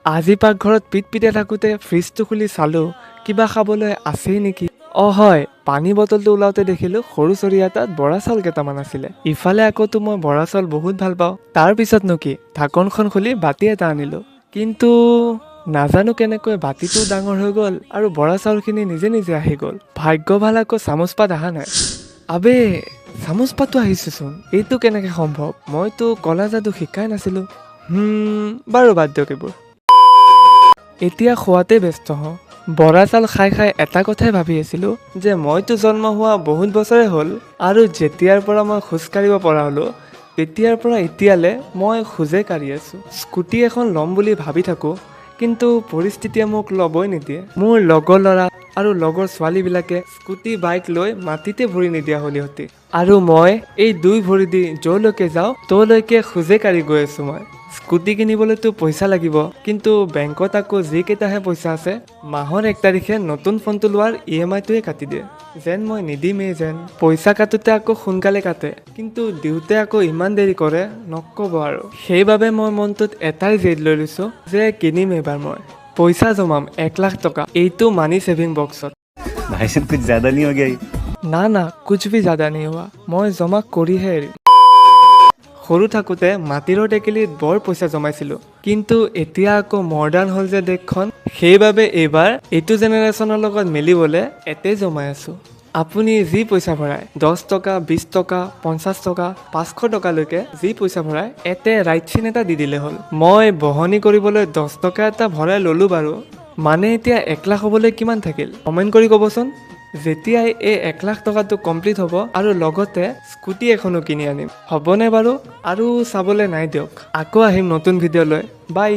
আজি পাকঘৰত পিটপিটাই থাকোঁতে ফ্ৰিজটো খুলি চালোঁ কিবা খাবলৈ আছেই নেকি। হয়, পানী বটলটো ওলাওঁতে দেখিলোঁ সৰু চৰিয়া এটাত বৰা চাউল কেইটামান আছিলে। ইফালে আকৌতো মই বৰা চাউল বহুত ভাল পাওঁ। তাৰ পিছতনো কি, ঢাকনখন খুলি বাতি এটা আনিলোঁ। কিন্তু নাজানো কেনেকৈ বাতিটো ডাঙৰ হৈ গ'ল আৰু বৰা চাউলখিনি নিজে নিজে আহি গ'ল। ভাগ্য ভাল আকৌ চামুচ পাত অহা নাই। আবে, চামুচ পাতো আহিছেচোন, এইটো কেনেকৈ সম্ভৱ? মইতো কলা যাদু শিকাই নাছিলোঁ। বাৰু বাদ দিয়ক এইবোৰ। এতিয়া খোৱাতে ব্যস্ত হওঁ। বৰা চাউল খাই খাই এটা কথাই ভাবি আছিলোঁ যে মইতো জন্ম হোৱা বহুত বছৰে হ'ল আৰু যেতিয়াৰ পৰা মই খোজ কাঢ়িব পৰা হ'লোঁ তেতিয়াৰ পৰা এতিয়ালৈ মই খোজে কাঢ়ি আছোঁ। স্কুটি এখন ল'ম বুলি ভাবি থাকোঁ, কিন্তু পৰিস্থিতিয়ে মোক ল'বই নিদিয়ে। মোৰ লগৰ ল'ৰা আৰু লগৰ ছোৱালীবিলাকে স্কুটি বাইক লৈ মাটিতে ভৰি নিদিয়া হ'ল ইহঁতি। আৰু মই এই দুই ভৰি দি য'লৈকে যাওঁ ত'লৈকে খোজে কাঢ়ি গৈ আছোঁ মই। স্কুটি কিনিবলৈতো পইচা লাগিব, কিন্তু বেংকত আকৌ যিকেইটাহে পইচা আছে, মাহৰ 1 তাৰিখে নতুন ফোনটো লোৱাৰ EMI-টোৱে কাটি দিয়ে। যেন মই নিদিমেই যেন। পইচা কাটোতে আকৌ সোনকালে কাটে, কিন্তু দিওঁতে আকৌ ইমান দেৰি কৰে নক'ব আৰু। সেইবাবে মই মনটোত এটাই জেদ লৈ লৈছোঁ যে কিনিম এইবাৰ মই। পইচা জমাম 1 লাখ টকা, এইটো মানি ছেভিং বক্সত। भाई साहब कुछ ज्यादा नहीं हो गया ये? না, কুছ ভি জাদা নেহি হোৱা। মই জমা কৰিহে এৰিম। সৰু থাকোঁতে মাটিৰৰ টেকেলিত বৰ পইচা জমাইছিলোঁ, কিন্তু এতিয়া আকৌ মডাৰ্ণ হ'ল যে দেশখন, সেইবাবে এইবাৰ এইটো জেনেৰেশ্যনৰ লগত মিলিবলৈ এতে জমাই আছোঁ। আপুনি যি পইচা ভৰাই 10 টকা, 20 টকা, 50 টকা, 500 টকালৈকে যি পইচা ভৰাই এতে ৰাইট চিন এটা দি দিলে হ'ল। মই বহনি কৰিবলৈ 10 টকা এটা ভৰাই ল'লোঁ বাৰু। মানে এতিয়া 1 লাখ হ'বলৈ কিমান থাকিল? কমেণ্ট কৰি ক'বচোন। যেতিয়াই এই 1 লাখ টকাটো কমপ্লিট হ'ব আৰু লগতে স্কুটি এখনো কিনি আনিম, হ'বনে বাৰু? আৰু চাবলৈ নাই দিয়ক, আকৌ আহিম নতুন ভিডিঅ' লৈ। বাই।